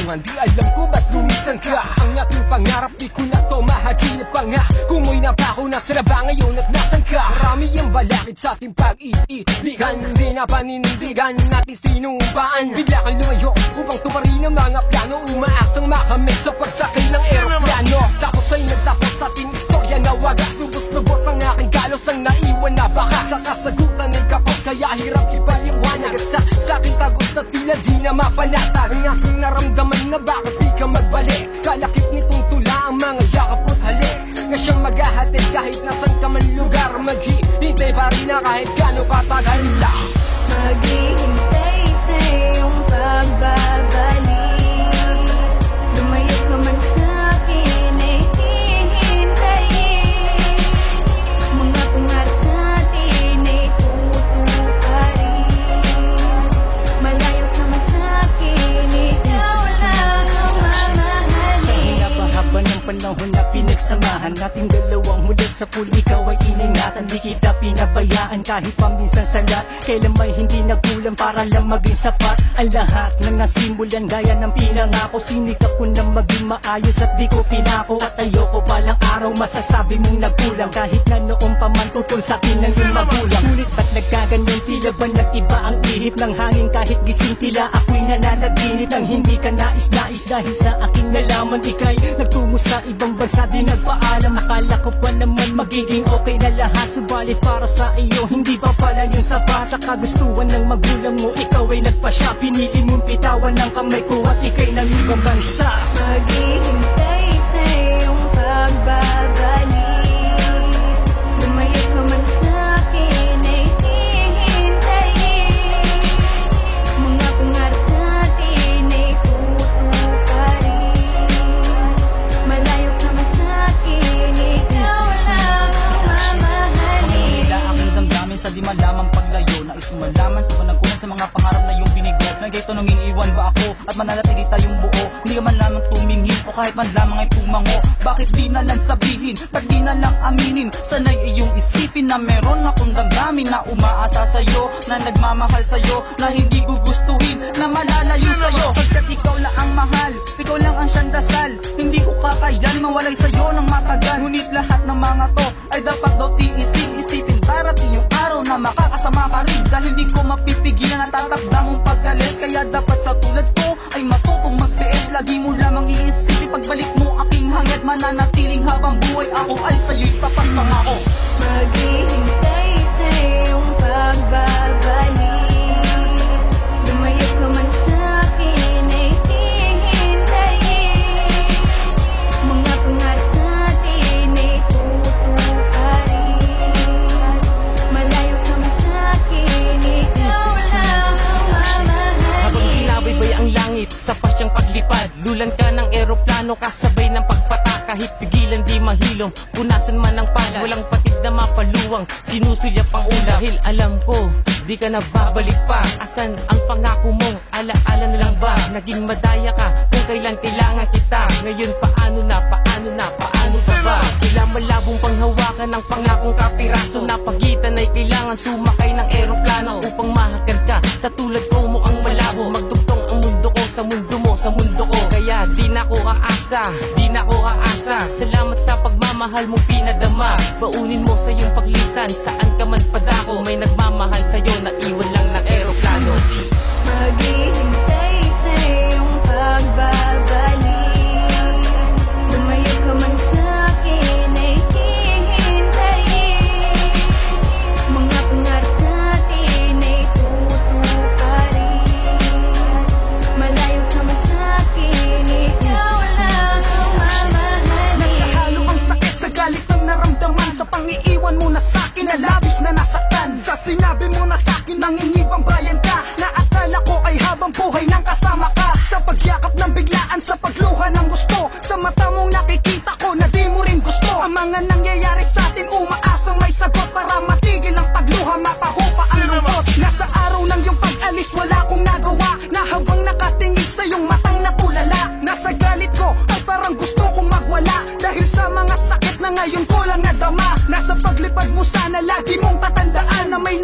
kwentuhan, di alam ko ba't lumisan ka. Ang aking pangarap, di ko na to mahaginip pa nga. Kumoy na ba ako, nasa na ba ngayon at nasan ka? Marami ang balakid sa ating pag-iibigan, hindi na paninindigan natin sinubaan. Bigla kang lumayo upang tumarin ang mga plano, umaasang makamit sa pagsakay ng aeroplano. Tapos ay nagtapos sa ating istorya na wagas. Lubos-lubos ang aking galos nang naiwan na baka. Sa kasagutan ay kapos, kaya hirap ipaliwanag. At sa aking tagos na tila di na mapanatag. Ang aking naramdaman na bakit di ka magbalik. Kalakip nitong tula ang mga yakap ko't halik na siyang maghahatid kahit nasan ka man lugar. Maghihintay pa rin na kahit gaano katagal lang. Maghihintay sa iyong pagbabalik. Lumayo ka man sa'kin ay hihintayin. Mga pangarap natin ay tutuparin. Malayo ka man sa'kin, ikaw lang ang mamahalin. Sa hinapahaba ng panahon na pinagsamahan nating dalawang mulat sa pool, ikaw ay iningatan. Di kita pinabayaan kahit paminsan salat. Kailan may hindi nagkulang para lang maging sapat. Ang lahat na nasimulan gaya ng pinangako. Sinikap ko na maging maayos at di ko pinako. At ayoko palang araw masasabi mong nagkulang. Kahit na noong pa man tutol sa akin ng iyong magulang. Ngunit ba't nagkaganyan, tila ba nag-iba ang ihip ng hangin? Kahit gising tila ako'y nananaginip ng hindi ka nais-nais. Dahil sa aking nalaman ika'y nagtungo sa ibang bansa, di nagpaalam. Akala ko pa naman magiging okay na lahat. Subalit para sa iyo hindi pa pala yung sapat. Sa kagustuhan ng magulang mo ikaw ay nagpasya. Pinili mong pitawan ng kamay ko at ika'y nang ibang bansa. Maghihintay sa iyong pagbabalik. Lumayo ka man sa'kin ay hihintayin. Mga pangarap natin ay tutuparin. Malayo ka man sa'kin, ikaw lang ang mamahalin. Nila aking damdamin sa di malamang paglayo. Nais malaman sa panagkunan sa mga pangarap na iyong binigo. Nagayto nung iiwan ba ako at mananatili tayong buo? Hindi ka man lamang tumingin o kahit man lamang ay tumango. Bakit di na lang sabihin, ba't di na lang aminin? Sanay iyong isipin na meron akong damdamin na umaasa sa'yo, na nagmamahal sa'yo, na hindi gugustuhin na malalayo sa'yo. Pagkat ikaw lang ang mahal, ikaw lang ang siyang dasal. Hindi ko kakayanin mawalay sa'yo ng matagal. Ngunit lahat ng mga to ay dapat daw isipin darating yung araw na makakasama ka rin. Dahil di ko mapipigilan at tatakda mong pag-alis. Kaya dapat sa tulad ko ay matutong magtiis. Lagi mo lamang iisipin pagbalik mo aking hangad. Mananatiling habang buhay ako ay sa'yo'y tapat pangako. Maghihintay sa iyong pagbabalik. Lumayo ka man sa'kin ay hihintayin. Mga pangarap natin ay tutuparin. Malayo ka man sa'kin, ikaw lang ang mamahalin. Habang binabaybay ang langit sa pasyang paglipad, lulan ka ng eroplano kasabay ng pagpata. Kahit pigilan di mahilom, punasan man ang palad. Walang patid na mapaluwang, sinusulyap ang ulam. Dahil alam ko, di ka na babalik pa. Asan ang pangako mong alaala na lang ba? Naging madaya ka kung kailan kailangan kita. Ngayon paano na pa ba? Sila malabong panghawakan ng pangakong kapiraso. Napagitan ay kailangan sumakay ng eroplano upang mahagad ka. Sa tulad ko mukhang malabo, magdugtong ang mundo ko sa mundo mo, sa mundo ko. Kaya di na ko aasa. Salamat sa pagmamahal mo pinadama. Baunin mo sa iyong paglisan, saan ka man padako. May nagmamahal sa'yo na iwan lang ng eroplano. Maghihintay sa iyong pagbabalik. Lumayo ka man sa'kin ay hihintayin. Mga pangarap natin ay tutuparin. Malayo ka man sa'kin, ikaw lang ang mamahalin. Naghahalo ang sakit sa galit ng naramdaman, sa pangiiwan mo na sa'kin na labis na nasaktan. Sa sinabi mo na sa'kin nangingibang bayan ka, na akala ko ay habang buhay nang kasama ka. Sa pagyakap ng biglaan, sa pagluha ng gusto, sa mata mong nakikita ko na di mo rin gusto. Ang mga nangyayari sa'tin, umaasang may sagot para matigil ang pagluha, mapahupa ang lungkot. Nasa araw ng iyong pag-alis, wala akong nagawa, na habang nakatingin sa iyong matang natulala. Nasa galit ko ay parang gusto kong magwala, dahil sa mga sakit na ngayon ko lang nadama. Nasa paglipad mo sana lagi mong tatandaan na may